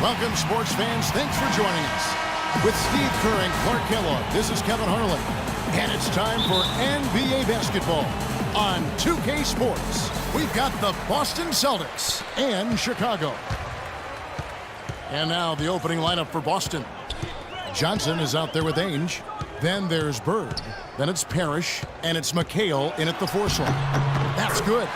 Welcome, sports fans. Thanks for joining us. With Steve Kerr and Clark Kellogg, this is Kevin Harlan. And it's time for NBA basketball on 2K Sports. We've got the Boston Celtics and Chicago. And now the opening lineup for Boston. Johnson is out there with Ainge. Then there's Bird. Then it's Parrish. And it's McHale in at the 4 slot. That's good.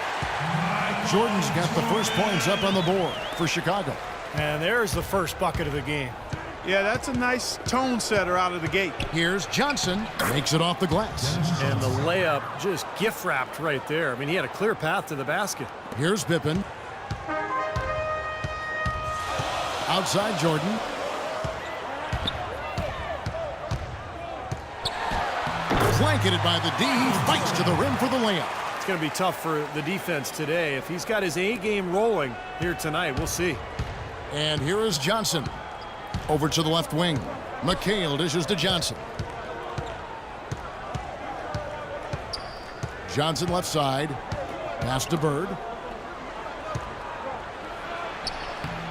Jordan's got the first points up on the board for Chicago. And there's the first bucket of the game. Yeah, that's a nice tone setter out of the gate. Here's Johnson. Makes it off the glass. And the layup just gift wrapped right there. I mean, he had a clear path to the basket. Here's Pippen. Outside Jordan. Blanketed by the D. He fights to the rim for the layup. It's going to be tough for the defense today. If he's got his A game rolling here tonight, we'll see. And here is Johnson. Over to the left wing. McHale dishes to Johnson. Johnson left side. Pass to Bird.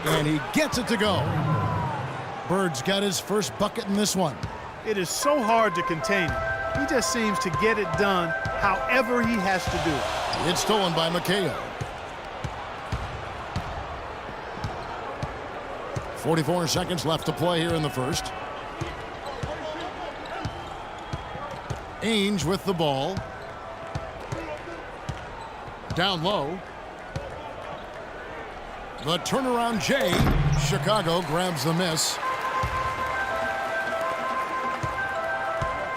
And he gets it to go. Bird's got his first bucket in this one. It is so hard to contain him. He just seems to get it done however he has to do it. It's stolen by McHale. 44 seconds left to play here in the first. Ainge with the ball. Down low. The turnaround Jay. Chicago grabs the miss.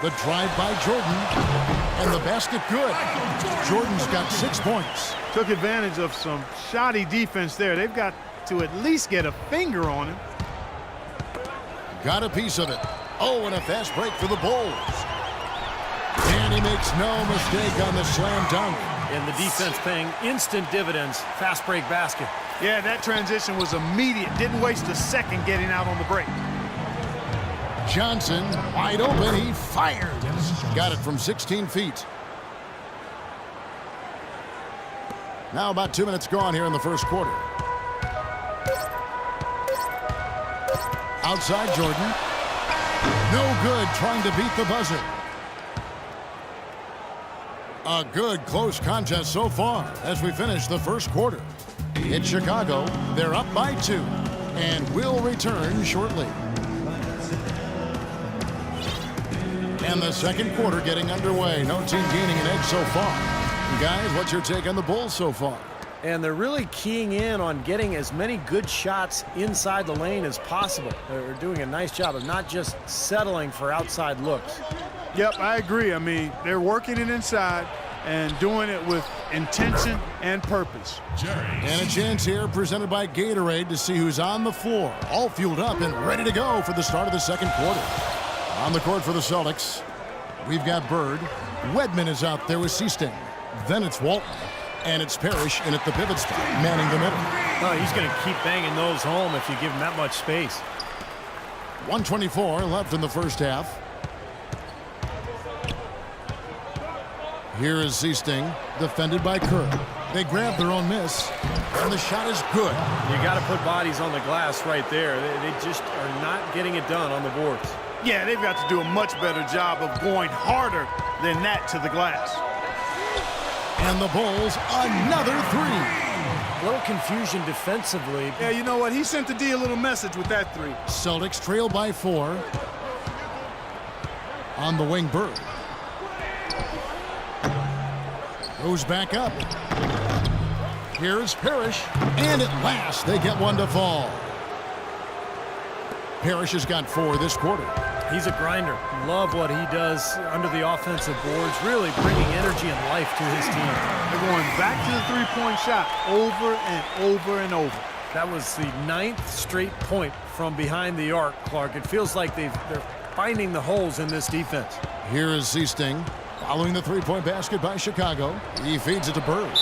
The drive by Jordan. And the basket good. Jordan's got 6 points. Took advantage of some shoddy defense there. They've got to at least get a finger on him. Got a piece of it. Oh, and a fast break for the Bulls. And he makes no mistake on the slam dunk. And the defense paying instant dividends. Fast break basket. Yeah, that transition was immediate. Didn't waste a second getting out on the break. Johnson, wide open. He fired. Got it from 16 feet. Now about 2 minutes gone here in the first quarter. Outside Jordan. No good trying to beat the buzzer. A good close contest so far as we finish the first quarter. In Chicago, they're up by 2 and will return shortly. And the second quarter getting underway. No team gaining an edge so far. Guys, what's your take on the Bulls so far? And they're really keying in on getting as many good shots inside the lane as possible. They're doing a nice job of not just settling for outside looks. Yep, I agree. I mean, they're working it inside and doing it with intention and purpose. And a chance here presented by Gatorade to see who's on the floor. All fueled up and ready to go for the start of the second quarter. On the court for the Celtics, we've got Bird. Wedman is out there with Seasting. Then it's Walton. And it's Parrish in at the pivot spot, manning the middle. Oh, he's going to keep banging those home if you give him that much space. 1:24 left in the first half. Here is Seasting, defended by Kerr. They grab their own miss, and the shot is good. You got to put bodies on the glass right there. They just are not getting it done on the boards. Yeah, they've got to do a much better job of going harder than that to the glass. And the Bulls, another 3. A little confusion defensively. Yeah, you know what? He sent the D a little message with that 3. Celtics trail by 4. On the wing, Bird. Goes back up. Here's Parrish. And at last, they get one to fall. Parrish has got 4 this quarter. He's a grinder. Love what he does under the offensive boards, really bringing energy and life to his team. They're going back to the three-point shot over and over and over. That was the 9th straight point from behind the arc, Clark. It feels like they're finding the holes in this defense. Here is Seasting, following the three-point basket by Chicago. He feeds it to Bird.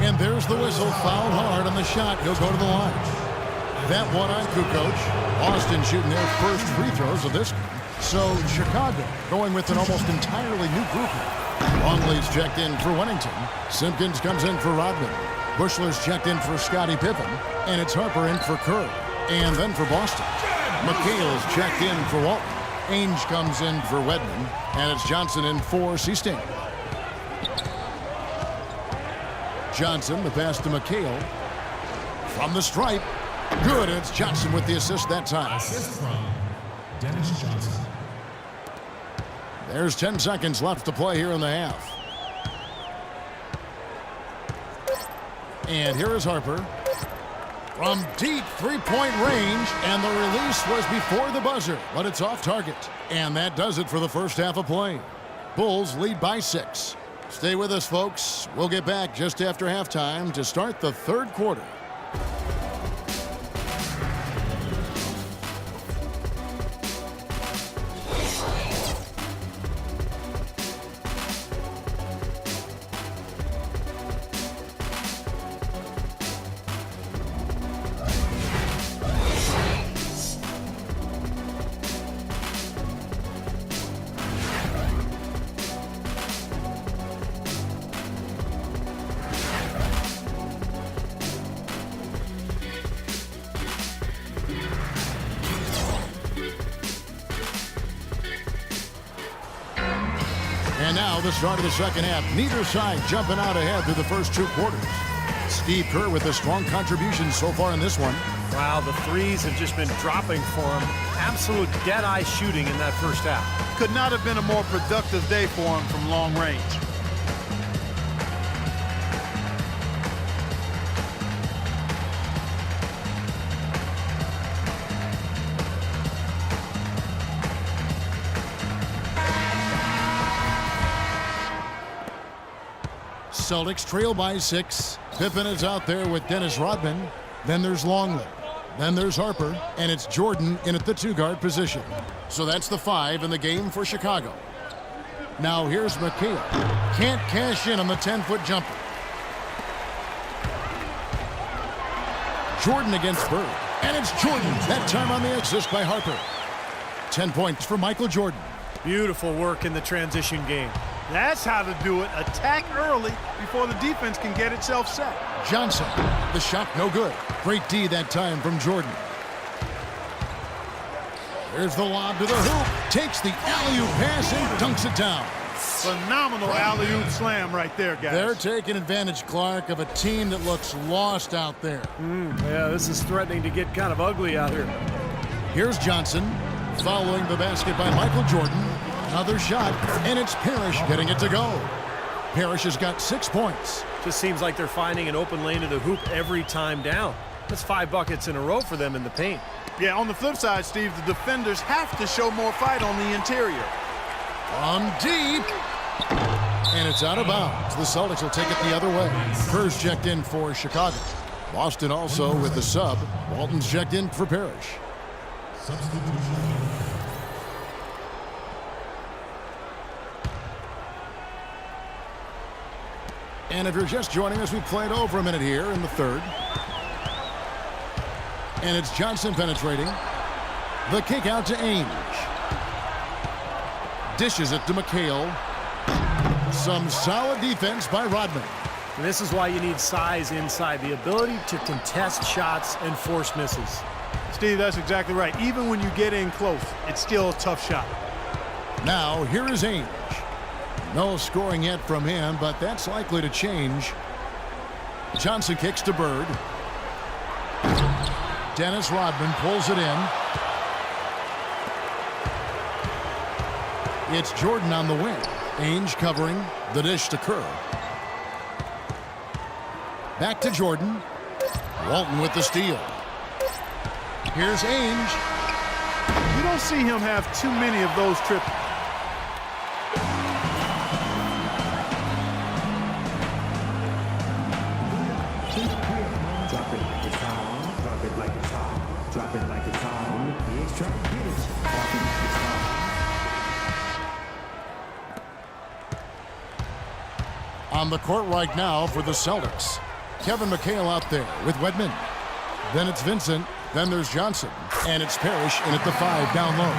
And there's the whistle, fouled hard on the shot. He'll go to the line. That one on Kukoc. Boston shooting their first free throws of this game. So Chicago going with an almost entirely new group here. Longley's checked in for Wennington. Simpkins comes in for Rodman. Bushler's checked in for Scottie Pippen. And it's Harper in for Kerr. And then for Boston, McHale's checked in for Walton. Ainge comes in for Wedman, and it's Johnson in for Seasting. Johnson, the pass to McHale. From the stripe. Good, and it's Johnson with the assist that time. Assist from Dennis Johnson. There's 10 seconds left to play here in the half. And here is Harper. From deep three-point range, and the release was before the buzzer, but it's off target. And that does it for the first half of play. Bulls lead by 6. Stay with us, folks. We'll get back just after halftime to start the third quarter. And now the start of the second half. Neither side jumping out ahead through the first 2 quarters. Steve Kerr with a strong contribution so far in this one. Wow, the threes have just been dropping for him. Absolute dead-eye shooting in that first half. Could not have been a more productive day for him from long range. Celtics trail by 6. Pippen is out there with Dennis Rodman. Then there's Longley. Then there's Harper. And it's Jordan in at the 2-guard position. So that's the 5 in the game for Chicago. Now here's McHale. Can't cash in on the 10-foot jumper. Jordan against Bird. And it's Jordan. That time on the assist by Harper. 10 points for Michael Jordan. Beautiful work in the transition game. That's how to do it. Attack early before the defense can get itself set. Johnson. The shot no good. Great D that time from Jordan. There's the lob to the hoop. Takes the alley-oop pass and dunks it down. Phenomenal alley-oop slam right there, guys. They're taking advantage, Clark, of a team that looks lost out there. Yeah, this is threatening to get kind of ugly out here. Here's Johnson following the basket by Michael Jordan. Another shot, and it's Parrish getting it to go. Parrish has got 6 points. Just seems like they're finding an open lane to the hoop every time down. That's 5 buckets in a row for them in the paint. Yeah, on the flip side, Steve, the defenders have to show more fight on the interior. From deep. And it's out of bounds. The Celtics will take it the other way. Kerr's checked in for Chicago. Boston also with the sub. Walton's checked in for Parrish. And if you're just joining us, we played over a minute here in the third. And it's Johnson penetrating. The kick out to Ainge. Dishes it to McHale. Some solid defense by Rodman. And this is why you need size inside, the ability to contest shots and force misses. Steve, that's exactly right. Even when you get in close, it's still a tough shot. Now, here is Ainge. No scoring yet from him, but that's likely to change. Johnson kicks to Bird. Dennis Rodman pulls it in. It's Jordan on the wing. Ainge covering. The dish to Kerr. Back to Jordan. Walton with the steal. Here's Ainge. You don't see him have too many of those triples. On the court right now for the Celtics. Kevin McHale out there with Wedman. Then it's Vincent. Then there's Johnson. And it's Parrish in at the 5 down low.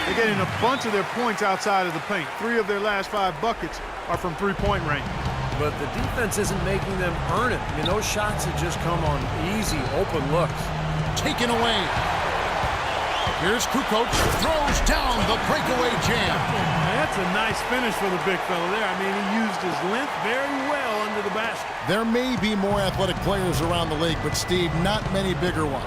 They're getting a bunch of their points outside of the paint. 3 of their last 5 buckets are from three-point range. But the defense isn't making them earn it. I mean, those shots have just come on easy, open looks. taken away. Here's Kukoc, throws down the breakaway jam. That's a nice finish for the big fella there. I mean, he used his length very well under the basket. There may be more athletic players around the league, but Steve, not many bigger ones.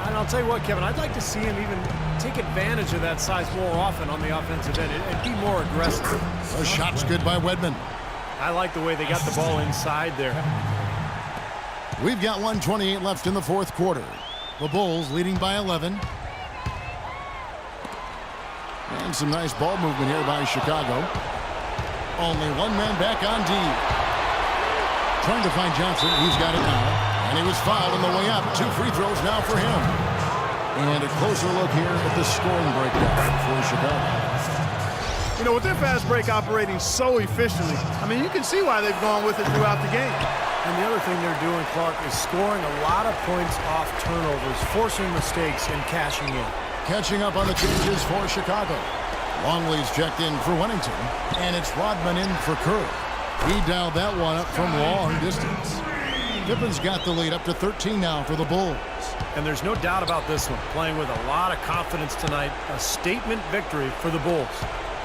And I'll tell you what, Kevin, I'd like to see him even take advantage of that size more often on the offensive end and be more aggressive. The shot's good by Wedman. I like the way they got the ball inside there. We've got 1:28 left in the fourth quarter. The Bulls leading by 11. And some nice ball movement here by Chicago. Only one man back on D. Trying to find Johnson. He's got it now. And he was fouled on the way up. 2 free throws now for him. And a closer look here at the scoring breakdown for Chicago. You know, with their fast break operating so efficiently, I mean, you can see why they've gone with it throughout the game. And the other thing they're doing, Clark, is scoring a lot of points off turnovers, forcing mistakes and cashing in. Catching up on the changes for Chicago. Longley's checked in for Wennington, and it's Rodman in for Kerr. He dialed that one up from long distance. Pippen's got the lead up to 13 now for the Bulls. And there's no doubt about this one. Playing with a lot of confidence tonight. A statement victory for the Bulls.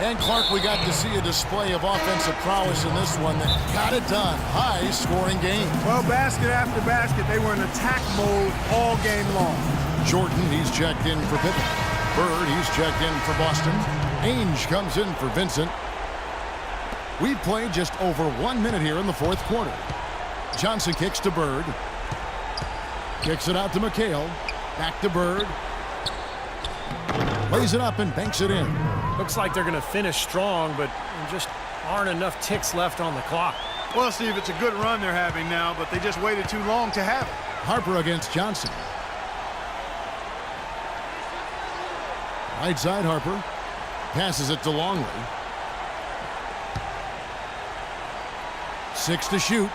And Clark, we got to see a display of offensive prowess in this one that got it done. High-scoring game. Well, basket after basket, they were in attack mode all game long. Jordan, he's checked in for Pippen. Bird, he's checked in for Boston. Ainge comes in for Vincent. We've played just over 1 minute here in the fourth quarter. Johnson kicks to Bird. Kicks it out to McHale. Back to Bird. Lays it up and banks it in. Looks like they're going to finish strong, but just aren't enough ticks left on the clock. Well, Steve, it's a good run they're having now, but they just waited too long to have it. Harper against Johnson. Right side Harper. Passes it to Longley. 6 to shoot.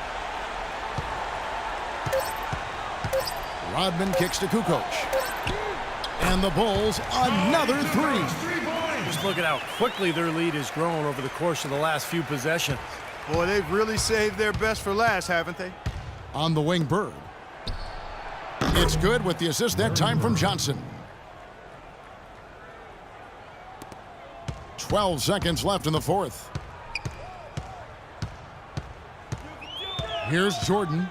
Rodman kicks to Kukoc. And the Bulls, another 3. Just look at how quickly their lead has grown over the course of the last few possessions. Boy, they've really saved their best for last, haven't they? On the wing, Bird. It's good with the assist that time from Johnson. 12 seconds left in the fourth. Here's Jordan.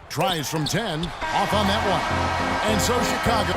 Tries from 10. Off on that one. And so Chicago